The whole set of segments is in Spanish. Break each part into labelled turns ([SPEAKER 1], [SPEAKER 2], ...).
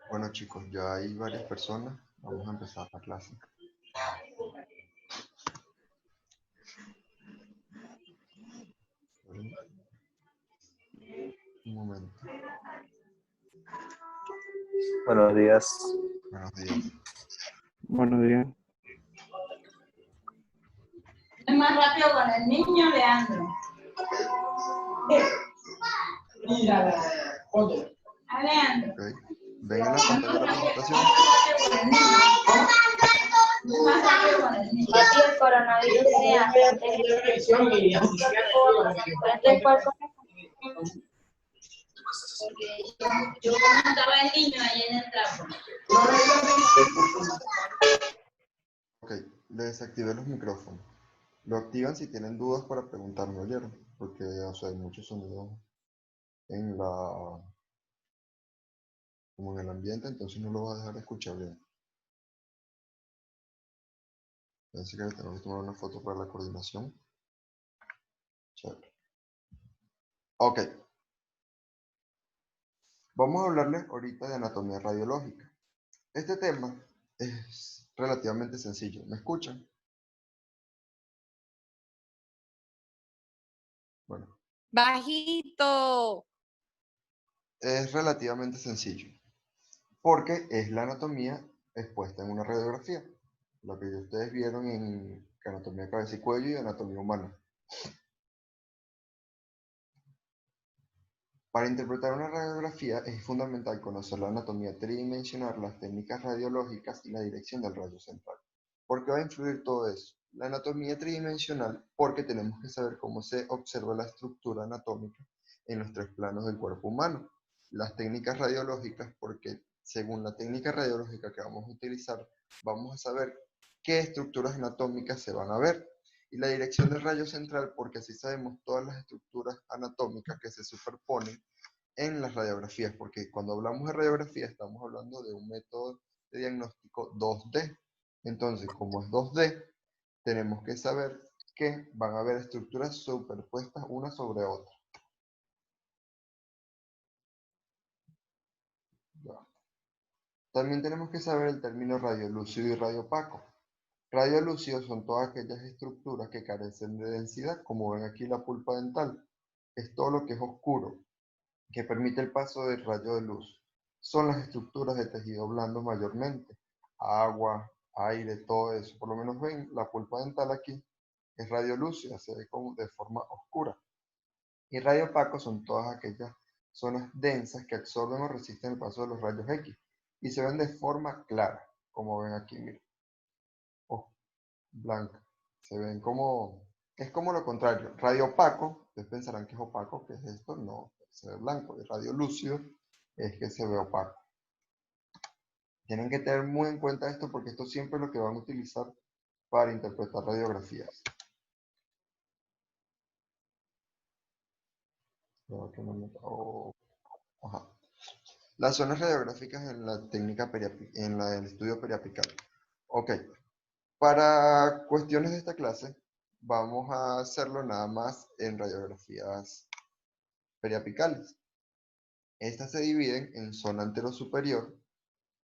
[SPEAKER 1] Bueno chicos, ya hay varias personas. Vamos a empezar la clase. Un momento.
[SPEAKER 2] Buenos días.
[SPEAKER 1] Buenos días.
[SPEAKER 3] Buenos días.
[SPEAKER 4] Es más rápido con el niño, Leandro. Mira, a Leandro.
[SPEAKER 1] Okay. ¿Ven en la pantalla la presentación?
[SPEAKER 4] Más rápido con el niño.
[SPEAKER 5] Papi, el coronavirus se hace.
[SPEAKER 4] Yo como estaba el niño ahí en el trapo.
[SPEAKER 1] Ok, les desactivé los micrófonos. Lo activan si tienen dudas para preguntarme, ¿oyeron? Porque, o sea, hay muchos sonidos en como en el ambiente, entonces no lo va a dejar escuchar bien. Así que tengo que tomar una foto para la coordinación. Chévere. Ok. Vamos a hablarles ahorita de anatomía radiológica. Este tema es relativamente sencillo. ¿Me escuchan? Bueno,
[SPEAKER 6] Bajito.
[SPEAKER 1] es relativamente sencillo. Porque es la anatomía expuesta en una radiografía. Lo que ustedes vieron en anatomía de cabeza y cuello y anatomía humana. Para interpretar una radiografía es fundamental conocer la anatomía tridimensional, las técnicas radiológicas y la dirección del rayo central. ¿Por qué va a influir todo eso? La anatomía tridimensional, porque tenemos que saber cómo se observa la estructura anatómica en los tres planos del cuerpo humano. Las técnicas radiológicas, porque según la técnica radiológica que vamos a utilizar, vamos a saber qué estructuras anatómicas se van a ver. Y la dirección del rayo central, porque así sabemos todas las estructuras anatómicas que se superponen en las radiografías, porque cuando hablamos de radiografía estamos hablando de un método de diagnóstico 2D. Entonces, como es 2D, tenemos que saber que van a haber estructuras superpuestas una sobre otra. También tenemos que saber el término radiolúcido y radiopaco. Radiolúcido son todas aquellas estructuras que carecen de densidad, como ven aquí la pulpa dental. Es todo lo que es oscuro, que permite el paso del rayo de luz. Son las estructuras de tejido blando mayormente. Agua, aire, todo eso. Por lo menos ven, la pulpa dental aquí es radiolúcida, se ve como de forma oscura. Y radiopaco son todas aquellas zonas densas que absorben o resisten el paso de los rayos X. Y se ven de forma clara, como ven aquí, miren. Blanca. Se ven como, es como lo contrario. Radio opaco, ustedes pensarán que es opaco, que es esto, no, se ve blanco. Y radio lúcido es que se ve opaco. Tienen que tener muy en cuenta esto porque esto siempre es lo que van a utilizar para interpretar radiografías. Ajá. Las zonas radiográficas en la técnica en el estudio periapical. Ok. Para cuestiones de esta clase, vamos a hacerlo nada más en radiografías periapicales. Estas se dividen en zona anterosuperior,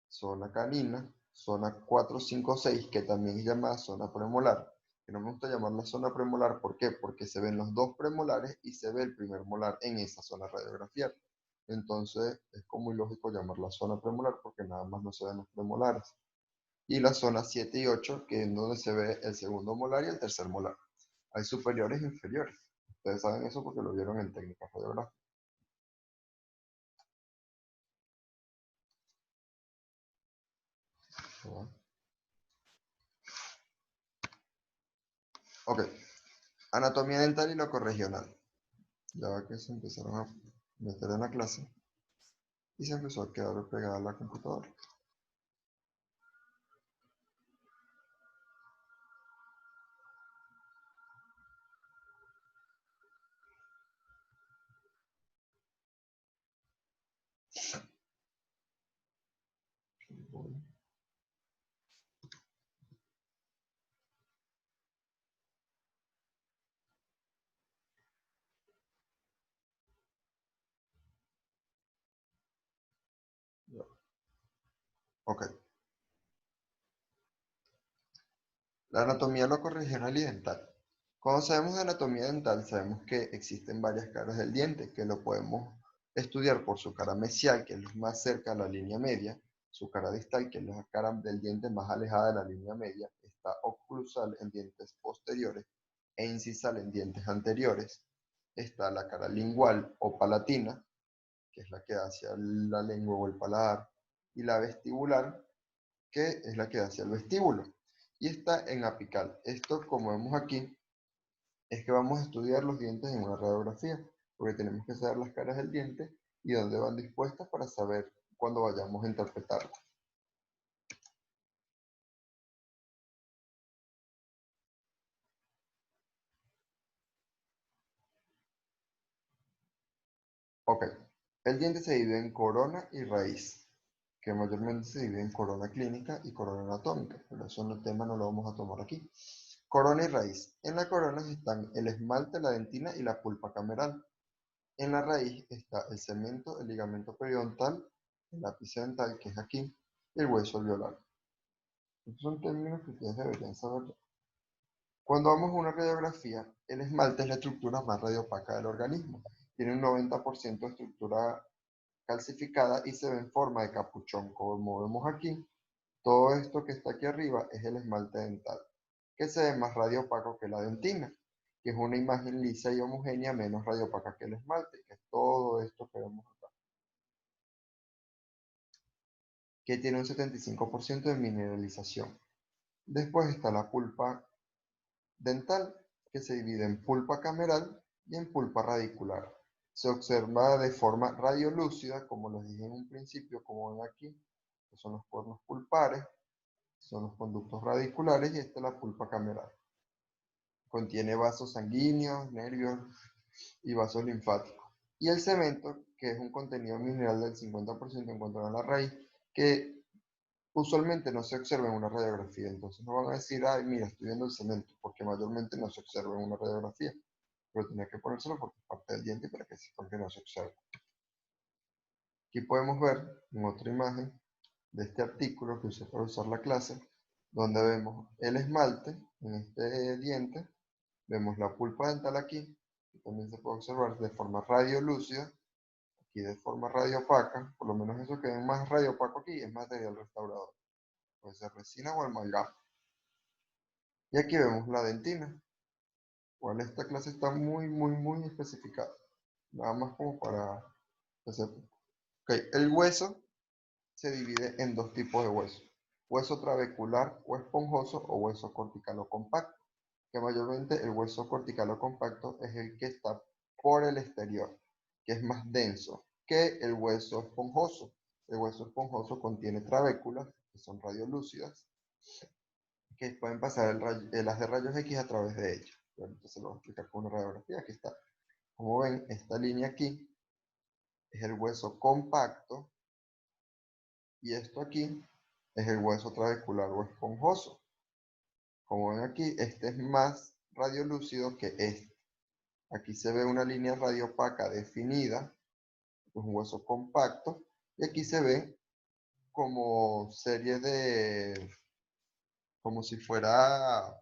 [SPEAKER 1] zona canina, zona 4, 5, 6, que también es llamada zona premolar. Que no me gusta llamarla zona premolar, ¿por qué? Porque se ven los dos premolares y se ve el primer molar en esa zona radiografial. Entonces es como ilógico llamarla zona premolar porque nada más no se ven los premolares. Y la zona 7 y 8, que es donde se ve el segundo molar y el tercer molar. Hay superiores e inferiores. Ustedes saben eso porque lo vieron en técnica radiográfica. Ok, anatomía dental y locorregional. Ya va que se empezaron a meter en la clase. y se empezó a quedar pegada a la computadora. Ok. La anatomía locorregional y dental. Cuando sabemos de anatomía dental, sabemos que existen varias caras del diente, que lo podemos estudiar por su cara mesial, que es más cerca a la línea media, su cara distal, que es la cara del diente más alejada de la línea media, está oclusal en dientes posteriores e incisal en dientes anteriores. Está la cara lingual o palatina, que es la que da hacia la lengua o el paladar, y la vestibular, que es la que da hacia el vestíbulo. Y está en apical. Esto, como vemos aquí, es que vamos a estudiar los dientes en una radiografía, porque tenemos que saber las caras del diente y dónde van dispuestas para saber cuándo vayamos a interpretarlas. Ok, el diente se divide en corona y raíz, que mayormente se divide en corona clínica y corona anatómica, pero eso no, el tema no lo vamos a tomar aquí. Corona y raíz. En la corona están el esmalte, la dentina y la pulpa cameral. En la raíz está el cemento, el ligamento periodontal, el ápice dental, que es aquí, y el hueso alveolar. Estos son términos que ustedes deberían saber. Cuando vamos a una radiografía, el esmalte es la estructura más radiopaca del organismo. Tiene un 90% de estructura calcificada y se ve en forma de capuchón. Como vemos aquí, todo esto que está aquí arriba es el esmalte dental, que se ve más radiopaco que la dentina, que es una imagen lisa y homogénea menos radiopaca que el esmalte, que es todo esto que vemos acá, que tiene un 75% de mineralización. Después está la pulpa dental, que se divide en pulpa cameral y en pulpa radicular. Se observa de forma radiolúcida, como les dije en un principio, como ven aquí, que son los cuernos pulpares, son los conductos radiculares y esta es la pulpa cameral. Contiene vasos sanguíneos, nervios y vasos linfáticos. Y el cemento, que es un contenido mineral del 50% encontrado en la raíz, que usualmente no se observa en una radiografía. Entonces no van a decir, ay, mira, estoy viendo el cemento, porque mayormente no se observa en una radiografía. Pero tenía que ponérselo porque es parte del diente para que sepan que no se observa. Aquí podemos ver en otra imagen de este artículo que usé para usar la clase, donde vemos el esmalte en este diente, vemos la pulpa dental aquí, que también se puede observar de forma radiolúcida, aquí de forma radiopaca, por lo menos eso que ven más radiopaco aquí es material restaurador, puede ser resina o amalgama. Y aquí vemos la dentina, cual esta clase está muy especificada, nada más como para hacer. Ok, el hueso se divide en dos tipos de hueso, hueso trabecular o esponjoso o hueso cortical o compacto, que mayormente el hueso cortical o compacto es el que está por el exterior, que es más denso que el hueso esponjoso. El hueso esponjoso contiene trabéculas, que son radiolúcidas, que pueden pasar el haz de rayos X a través de ellas. Entonces lo voy a explicar con una radiografía. Aquí está. Como ven, esta línea aquí es el hueso compacto y esto aquí es el hueso trabecular o esponjoso. Como ven aquí, este es más radiolúcido que este. Aquí se ve una línea radiopaca definida, es un hueso compacto, y aquí se ve como serie de, como si fuera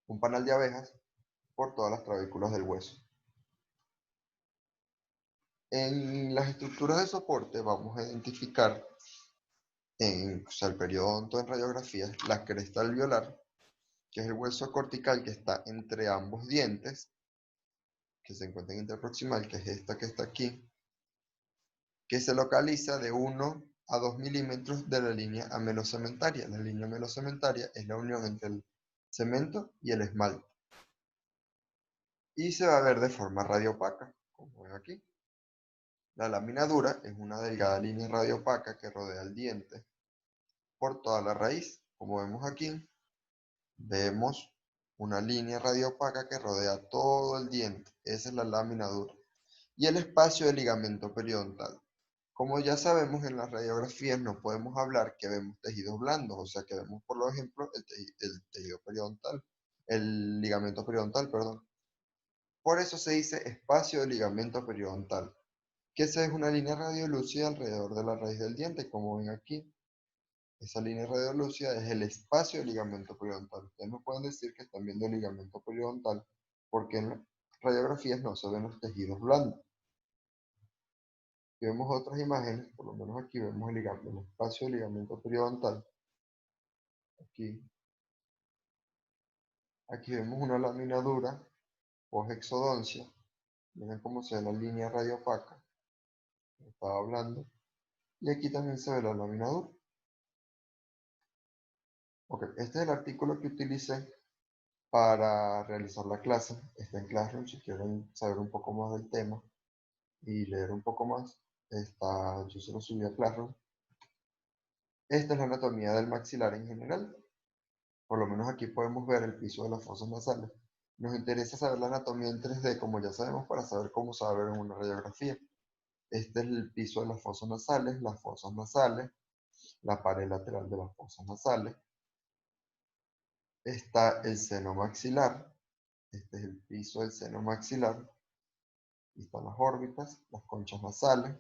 [SPEAKER 1] un panal de abejas por todas las trabéculas del hueso. En las estructuras de soporte vamos a identificar en el periodonto en radiografías la cresta alveolar, que es el hueso cortical que está entre ambos dientes, que se encuentra en interproximal, que es esta que está aquí, que se localiza de 1 a 2 milímetros de la línea amelocementaria. La línea amelocementaria es la unión entre el cemento y el esmalte. Y se va a ver de forma radiopaca, como ven aquí. La lámina dura es una delgada línea radioopaca que rodea el diente por toda la raíz. Como vemos aquí, vemos una línea radioopaca que rodea todo el diente. Esa es la lámina dura. Y el espacio del ligamento periodontal. Como ya sabemos, en las radiografías no podemos hablar que vemos tejidos blandos, o sea que vemos, por ejemplo, el tejido periodontal, el ligamento periodontal, perdón. Por eso se dice espacio del ligamento periodontal, que esa es una línea radiolúcida alrededor de la raíz del diente, como ven aquí. Esa línea radiolúcida es el espacio del ligamento periodontal. Ustedes no pueden decir que están viendo el ligamento periodontal, porque en las radiografías no se ven los tejidos blandos. Si vemos otras imágenes, por lo menos aquí vemos el espacio del ligamento periodontal. Aquí vemos una lámina dura o exodoncia. Miren cómo se ve la línea radioopaca. Estaba hablando. Y aquí también se ve la lámina dura. Ok, este es el artículo que utilicé para realizar la clase. Está en Classroom. Si quieren saber un poco más del tema y leer un poco más, yo se lo subí a Classroom. Esta es la anatomía del maxilar en general. Por lo menos aquí podemos ver el piso de las fosas nasales. Nos interesa saber la anatomía en 3D, como ya sabemos, para saber cómo se va a ver en una radiografía. Este es el piso de las fosas nasales, la pared lateral de las fosas nasales. Está el seno maxilar. Este es el piso del seno maxilar. Aquí están las órbitas, las conchas nasales.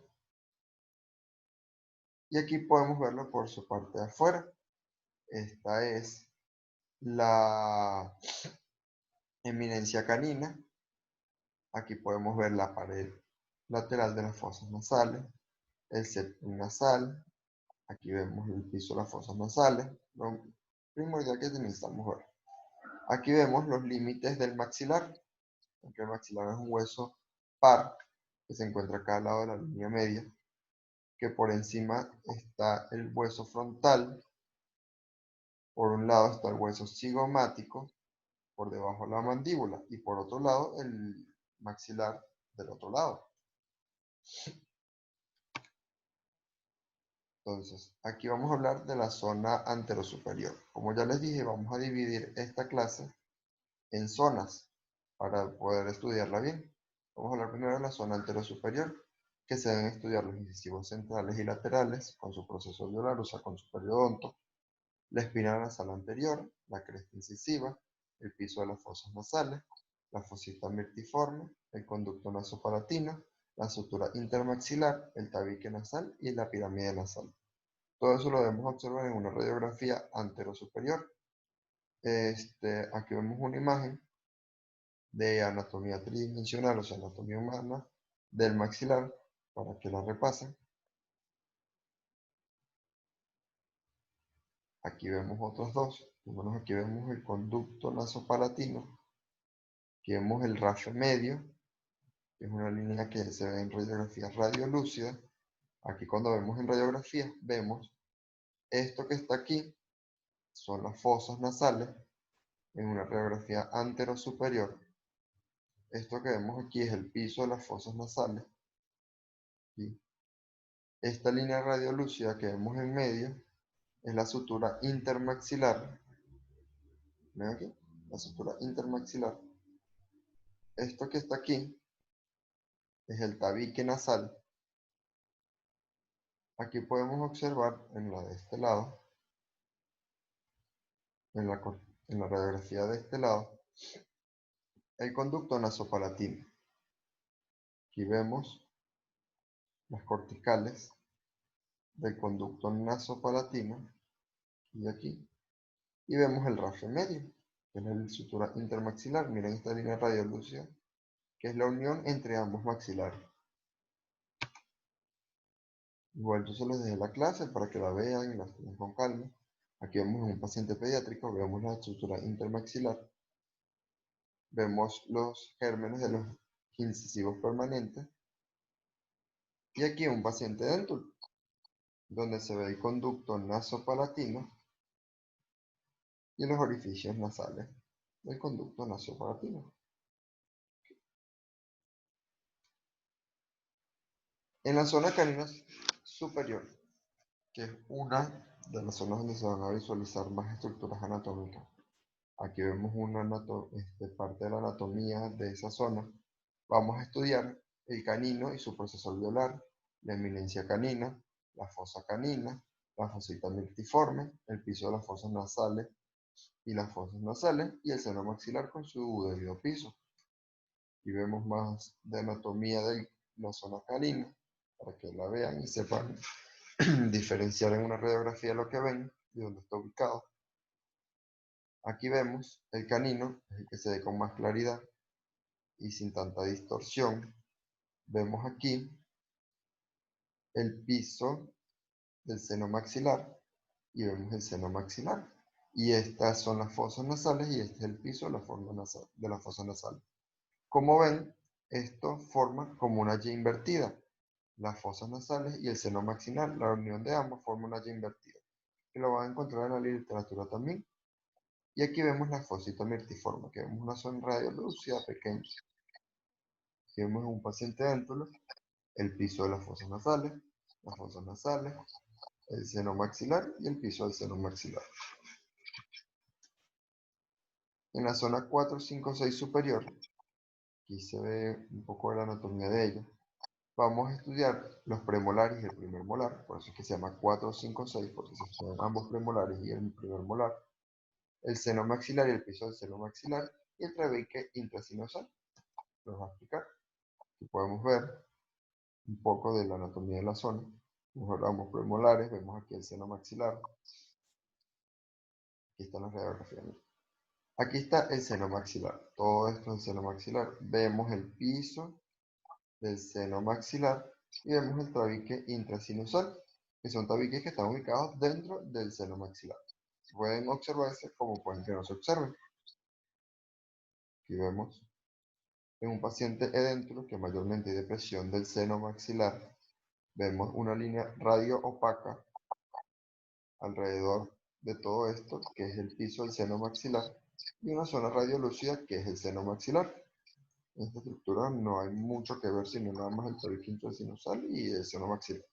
[SPEAKER 1] Y aquí podemos verlo por su parte de afuera. Esta es la eminencia canina. Aquí podemos ver la pared lateral de las fosas nasales, el septum nasal. Aquí vemos el piso de las fosas nasales, lo primordial que necesitamos ver. Aquí vemos los límites del maxilar, aunque el maxilar es un hueso par que se encuentra acá al lado de la línea media, que por encima está el hueso frontal, por un lado está el hueso cigomático, por debajo la mandíbula, y por otro lado el maxilar del otro lado. Entonces, aquí vamos a hablar de la zona anterosuperior. Como ya les dije, vamos a dividir esta clase en zonas para poder estudiarla bien. Vamos a hablar primero de la zona anterosuperior, que se deben estudiar los incisivos centrales y laterales con su proceso alveolar, o sea, con su periodonto, la espina nasal anterior, la cresta incisiva, el piso de las fosas nasales, la fosita mirtiforme, el conducto nasopalatino, la sutura intermaxilar, el tabique nasal y la pirámide nasal. Todo eso lo debemos observar en una radiografía anterosuperior. Aquí vemos una imagen de anatomía tridimensional, o sea, anatomía humana del maxilar, para que la repasen. Aquí vemos otros dos. Bueno, aquí vemos el conducto nasopalatino. Aquí vemos el rayo medio, que es una línea que se ve en radiografía radiolúcida. Aquí cuando vemos en radiografía, vemos esto que está aquí, son las fosas nasales, en una radiografía anterosuperior. Esto que vemos aquí es el piso de las fosas nasales. Aquí. Esta línea radiolúcida que vemos en medio es la sutura intermaxilar. ¿Ven aquí? La sutura intermaxilar. Esto que está aquí es el tabique nasal. Aquí podemos observar en la de este lado, en la radiografía de este lado, el conducto nasopalatino. Aquí vemos las corticales del conducto nasopalatino y aquí. Y vemos el rayo medio, que es la sutura intermaxilar. Miren esta línea radiolúcida, que es la unión entre ambos maxilares. Igual yo se los dejé la clase para que la vean y la estudien con calma. Aquí vemos un paciente pediátrico, vemos la sutura intermaxilar. Vemos los gérmenes de los incisivos permanentes. Y aquí un paciente dental, donde se ve el conducto nasopalatino y los orificios nasales del conducto nasopalatino. En la zona canina superior, que es una de las zonas donde se van a visualizar más estructuras anatómicas. Aquí vemos una parte de la anatomía de esa zona. Vamos a estudiar el canino y su proceso alveolar, la eminencia canina, la fosa canina, la fosita mirtiforme, el piso de las fosas nasales y las fosas nasales, y el seno maxilar con su debido piso. Y vemos más de anatomía de la zona canina, para que la vean y sepan diferenciar en una radiografía lo que ven y dónde está ubicado. Aquí vemos el canino, es el que se ve con más claridad y sin tanta distorsión. Vemos aquí el piso del seno maxilar y vemos el seno maxilar. Y estas son las fosas nasales y este es el piso de la fosa nasal. Como ven, esto forma como una Y invertida. Las fosas nasales y el seno maxilar, la unión de ambos forma una Y invertida, que lo van a encontrar en la literatura también. Y aquí vemos la fosita mirtiforme, que vemos una zona radiolúcida pequeña. Aquí vemos un paciente éntulo, el piso de las fosas nasales, el seno maxilar y el piso del seno maxilar. En la zona 4, 5, 6 superior, aquí se ve un poco de la anatomía de ella, vamos a estudiar los premolares y el primer molar, por eso es que se llama 4, 5, 6, porque se estudian ambos premolares y el primer molar, el seno maxilar y el piso del seno maxilar, y el trabeque intrasinusal. Los voy a explicar. Aquí podemos ver un poco de la anatomía de la zona. Mejor ambos premolares, vemos aquí el seno maxilar. Aquí están las radiografías. Aquí está el seno maxilar. Todo esto es el seno maxilar. Vemos el piso del seno maxilar y vemos el tabique intrasinusal, que son tabiques que están ubicados dentro del seno maxilar. Pueden observarse como pueden que no se observen. Aquí vemos en un paciente edéntulo que mayormente hay depresión del seno maxilar. Vemos una línea radio opaca alrededor de todo esto, que es el piso del seno maxilar, y una zona radiolúcida, que es el seno maxilar. En esta estructura no hay mucho que ver, sino nada más el tabique intrasinusal y el seno maxilar.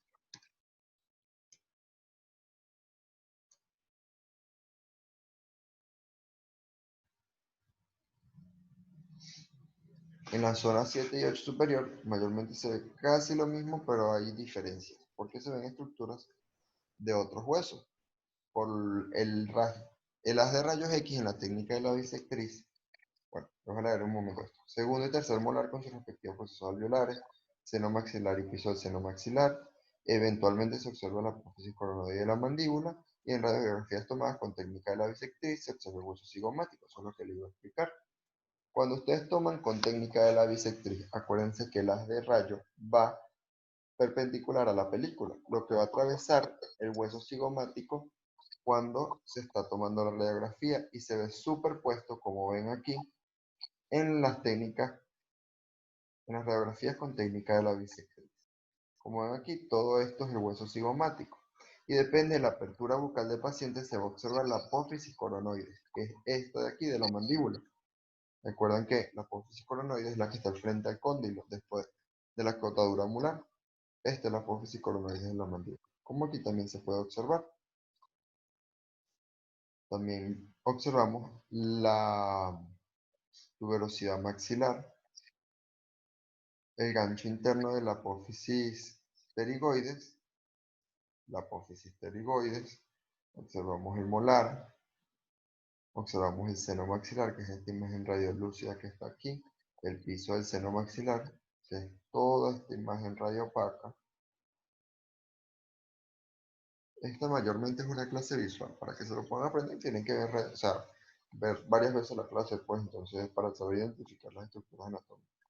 [SPEAKER 1] En la zona 7 y 8 superior, mayormente se ve casi lo mismo, pero hay diferencias, porque se ven estructuras de otros huesos. Por el haz de rayos X en la técnica de la bisectriz. Bueno, vamos a leer un momento esto. Segundo y tercer molar con sus respectivos procesos alveolares, seno maxilar y piso del seno maxilar. Eventualmente se observa la apófisis coronoide de la mandíbula y en radiografías tomadas con técnica de la bisectriz se observa el hueso cigomático. Eso es lo que les iba a explicar. Cuando ustedes toman con técnica de la bisectriz, acuérdense que el haz de rayo va perpendicular a la película, lo que va a atravesar el hueso cigomático cuando se está tomando la radiografía y se ve superpuesto, como ven aquí, en las técnicas, en las radiografías con técnica de la bisectriz. Como ven aquí, todo esto es el hueso cigomático. Y depende de la apertura bucal del paciente, se va a observar la apófisis coronoide, que es esta de aquí, de la mandíbula. Recuerden que la apófisis coronoide es la que está al frente al cóndilo, después de la cortadura mular. Esta es la apófisis coronoide de la mandíbula. Como aquí también se puede observar. También observamos la tuberosidad maxilar, el gancho interno de la apófisis pterigoides, observamos el molar, observamos el seno maxilar, que es esta imagen radiolúcida que está aquí, el piso del seno maxilar, que es toda esta imagen radiopaca. Esta mayormente es una clase visual, para que se lo puedan aprender tienen que ver, ver varias veces la clase, pues entonces para saber identificar las estructuras anatómicas.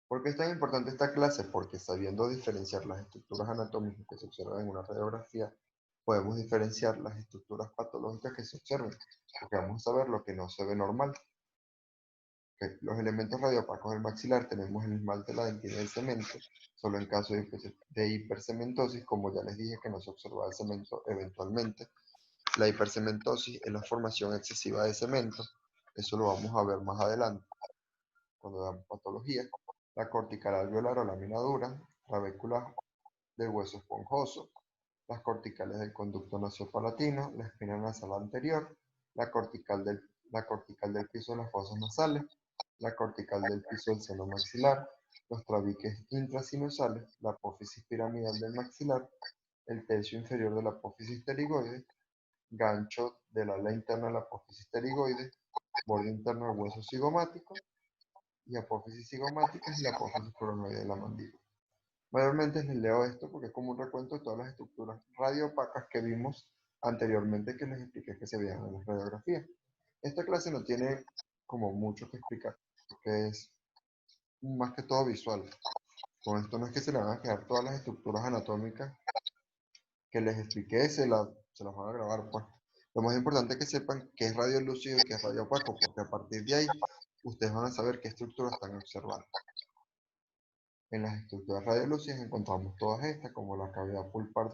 [SPEAKER 1] ¿Por qué es tan importante esta clase? Porque sabiendo diferenciar las estructuras anatómicas que se observan en una radiografía, podemos diferenciar las estructuras patológicas que se observan, porque vamos a saber lo que no se ve normal. Los elementos radiopacos del maxilar tenemos el esmalte, la dentina y el cemento, solo en caso de hipercementosis, como ya les dije que no se observa el cemento eventualmente. La hipercementosis es la formación excesiva de cemento, eso lo vamos a ver más adelante, cuando veamos patología. La cortical alveolar o lámina dura, trabécula del hueso esponjoso, las corticales del conducto nasopalatino, la espina nasal anterior, la cortical del piso de las fosas nasales, la cortical del piso del seno maxilar, los tabiques intrasinusales, la apófisis piramidal del maxilar, el tercio inferior de la apófisis pterigoide, gancho del ala interna de la apófisis pterigoide, borde interno del hueso cigomático, y apófisis cigomática es la apófisis coronoide de la mandíbula. Mayormente les leo esto porque es como un recuento de todas las estructuras radioopacas que vimos anteriormente que les expliqué que se veían en las radiografías. Esta clase no tiene como mucho que explicar, porque es más que todo visual. Con esto no es que se le van a quedar todas las estructuras anatómicas que les expliqué, se las van a grabar, pues. Lo más importante es que sepan qué es radiolúcido y qué es radiopaco, porque a partir de ahí ustedes van a saber qué estructuras están observando. En las estructuras radiolúcidas encontramos todas estas, como la cavidad pulpar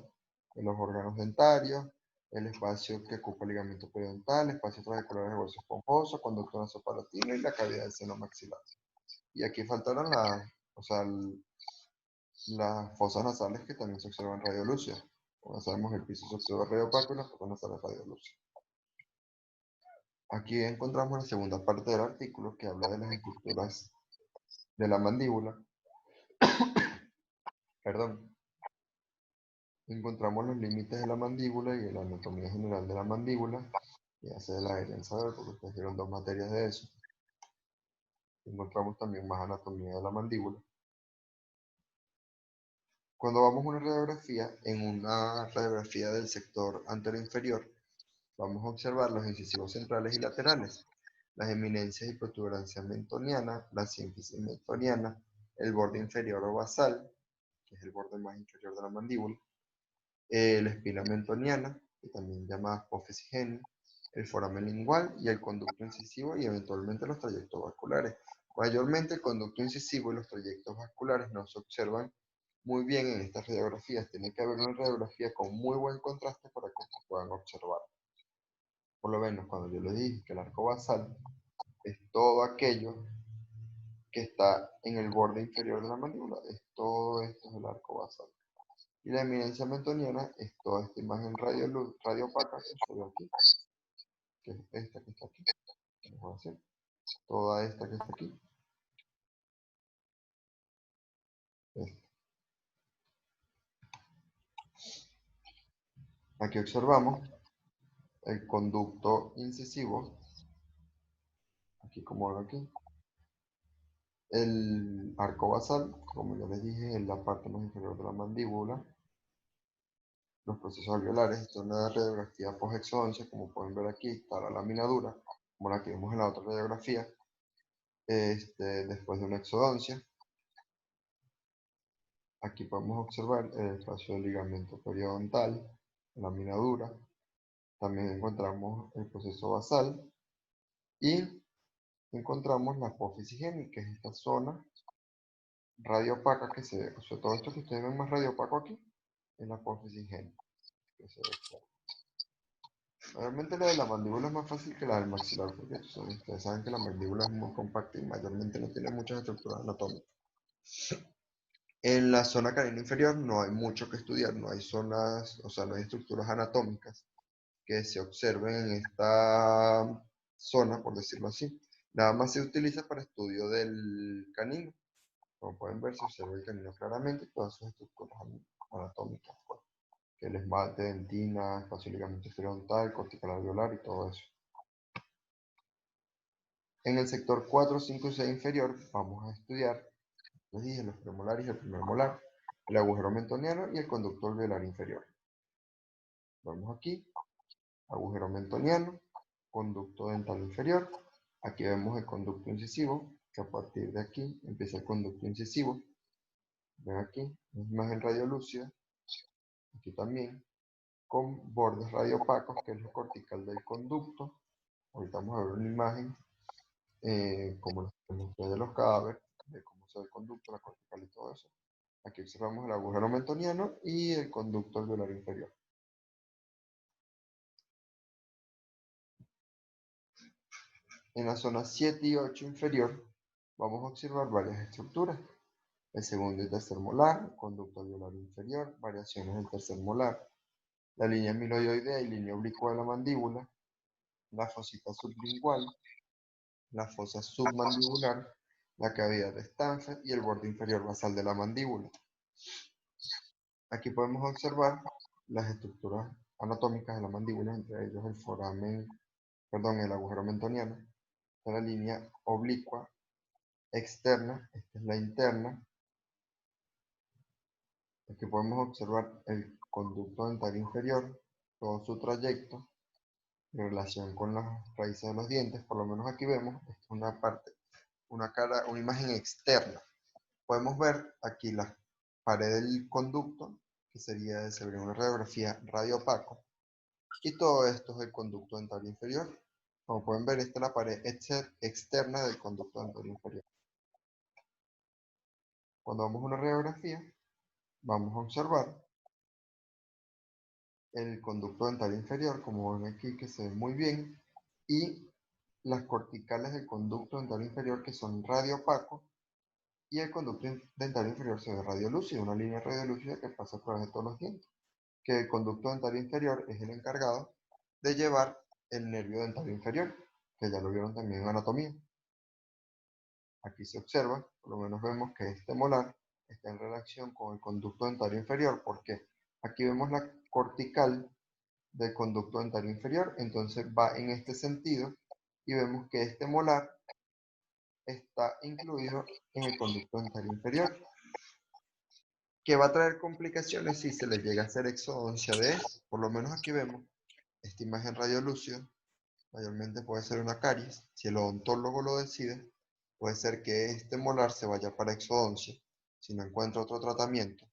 [SPEAKER 1] de los órganos dentarios, el espacio que ocupa el ligamento periodontal, espacio trabecular del hueso esponjoso, conducto nasopalatino y la cavidad del seno maxilar. Y aquí faltaron las fosas nasales que también se observan radiolúcidas. Como sabemos, el piso se observa radiopaco y las fosas nasales radiolúcidas. Aquí encontramos la segunda parte del artículo que habla de las estructuras de la mandíbula. Perdón. Encontramos los límites de la mandíbula y la anatomía general de la mandíbula. Ya se la deberían saber porque ustedes dieron 2 materias de eso. Encontramos también más anatomía de la mandíbula. Cuando vamos a una radiografía, en una radiografía del sector anteroinferior, vamos a observar los incisivos centrales y laterales, las eminencias y protuberancias mentonianas, la sínfisis mentoniana, el borde inferior o basal, que es el borde más inferior de la mandíbula, la espina mentoniana, que también llamada apófisis geni, el foramen lingual y el conducto incisivo y eventualmente los trayectos vasculares. Mayormente el conducto incisivo y los trayectos vasculares no se observan muy bien en estas radiografías. Tiene que haber una radiografía con muy buen contraste para que se puedan observar. Por lo menos cuando yo les dije que el arco basal es todo aquello que está en el borde inferior de la mandíbula, es todo esto es el arco basal. Y la eminencia mentoniana es toda esta imagen radiopaca que se ve aquí, que es esta que está aquí. Vamos a hacer toda esta que está aquí. Esta. Aquí observamos el conducto incisivo, aquí como ven aquí, el arco basal, como ya les dije, en la parte más inferior de la mandíbula, los procesos alveolares. Esta es una radiografía post-exodoncia, como pueden ver aquí, está la lámina dura, como la que vimos en la otra radiografía, después de una exodoncia. Aquí podemos observar el espacio del ligamento periodontal, lámina dura. También encontramos el proceso basal y encontramos la apófisis geni, que es esta zona radiopaca que se ve. O sea, todo esto que ustedes ven más radiopaco aquí es la apófisis geni, que se ve claro. Realmente la de la mandíbula es más fácil que la del maxilar, porque ustedes saben que la mandíbula es muy compacta y mayormente no tiene muchas estructuras anatómicas. En la zona canina inferior no hay mucho que estudiar, no hay zonas, o sea, no hay estructuras anatómicas que se observen en esta zona, por decirlo así. Nada más se utiliza para estudio del canino. Como pueden ver, se observa el canino claramente y todas sus estructuras anatómicas, pues, que el esmalte, dentina, espacio ligamento periodontal, cortical alveolar y todo eso. En el sector 4, 5 y 6 inferior vamos a estudiar, les dije, los premolares y el primer molar, el agujero mentoniano y el conducto alveolar inferior. Vamos aquí, agujero mentoniano, conducto dental inferior. Aquí vemos el conducto incisivo, que a partir de aquí empieza el conducto incisivo. Ven aquí, una imagen radiolúcida, aquí también, con bordes radiopacos, que es lo cortical del conducto. Ahorita vamos a ver una imagen, como les mostré de los cadáveres, de cómo se ve el conducto, la cortical y todo eso. Aquí observamos el agujero mentoniano y el conducto alveolar inferior. En la zona 7 y 8 inferior vamos a observar varias estructuras. el segundo y tercer molar, conducto alveolar inferior, variaciones del tercer molar, la línea amiloidea y línea oblicua de la mandíbula, la fosita sublingual, la fosa submandibular, la cavidad de Stanford y el borde inferior basal de la mandíbula. Aquí podemos observar las estructuras anatómicas de la mandíbula, entre ellos el foramen, el agujero mentoniano, la línea oblicua externa, esta es la interna. Aquí podemos observar el conducto dentario inferior, todo su trayecto en relación con las raíces de los dientes. Por lo menos aquí vemos, esta es una parte, una imagen externa. Podemos ver aquí la pared del conducto, que se vería una radiografía radiopaco, y todo esto es el conducto dentario inferior. Como pueden ver, esta es la pared externa del conducto dentario inferior. Cuando vamos a una radiografía, vamos a observar el conducto dentario inferior, como ven aquí, que se ve muy bien, y las corticales del conducto dentario inferior, que son radiopaco, y el conducto dentario inferior se ve radiolúcido, una línea radiolúcida que pasa a través de todos los dientes, que el conducto dentario inferior es el encargado de llevar el nervio dentario inferior, que ya lo vieron también en anatomía. Aquí se observa, por lo menos vemos que este molar está en relación con el conducto dentario inferior, porque aquí vemos la cortical del conducto dentario inferior, entonces va en este sentido, y vemos que este molar está incluido en el conducto dentario inferior, que va a traer complicaciones si se le llega a hacer exodoncia de esto. Por lo menos aquí vemos esta imagen radiolúcida, mayormente puede ser una caries. Si el odontólogo lo decide, puede ser que este molar se vaya para exodoncia si no encuentra otro tratamiento.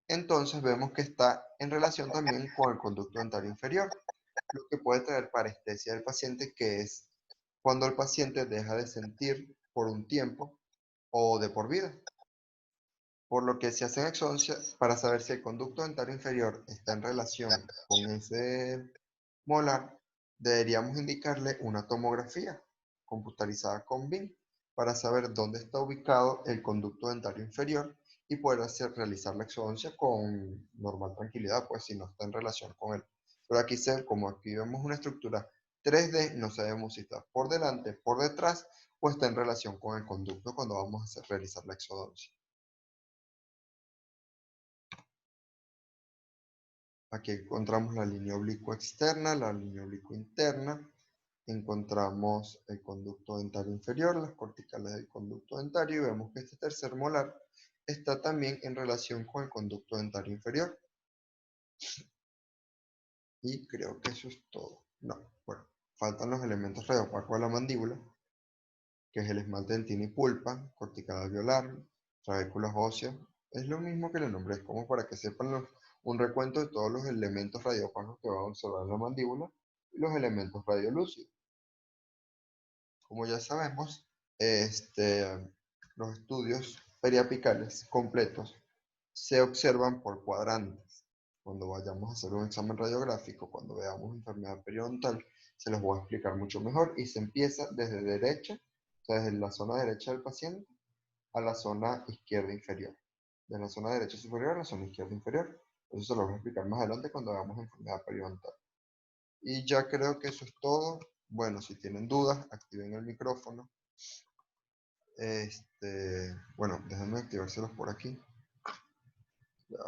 [SPEAKER 1] Entonces vemos que está en relación también con el conducto dentario inferior, lo que puede traer parestesia del paciente, que es cuando el paciente deja de sentir por un tiempo o de por vida. Por lo que se hace exodoncia para saber si el conducto dentario inferior está en relación con ese molar, deberíamos indicarle una tomografía computarizada con BIM para saber dónde está ubicado el conducto dentario inferior y poder realizar la exodoncia con normal tranquilidad, pues si no está en relación con él. Pero aquí, como aquí vemos una estructura 3D, no sabemos si está por delante, por detrás o está en relación con el conducto cuando vamos a realizar la exodoncia. Aquí encontramos la línea oblicua externa, la línea oblicua interna. Encontramos el conducto dentario inferior, las corticales del conducto dentario, y vemos que este tercer molar está también en relación con el conducto dentario inferior. Y creo que eso es todo. No, bueno, faltan los elementos radiopacos de la mandíbula, que es el esmalte dentina y pulpa, cortical alveolar, trabéculas óseas. Es lo mismo que el nombre, es como para que sepan un recuento de todos los elementos radiopacos que van a observar en la mandíbula y los elementos radiolúcidos. Como ya sabemos, los estudios periapicales completos se observan por cuadrantes. Cuando vayamos a hacer un examen radiográfico, cuando veamos enfermedad periodontal, se los voy a explicar mucho mejor, y se empieza desde derecha, o sea, desde la zona derecha del paciente a la zona izquierda inferior. De la zona derecha superior a la zona izquierda inferior. Eso se lo voy a explicar más adelante cuando hagamos enfermedad periodontal. Y ya creo que eso es todo. Bueno, si tienen dudas, activen el micrófono. Bueno, déjenme activárselos por aquí. Ya.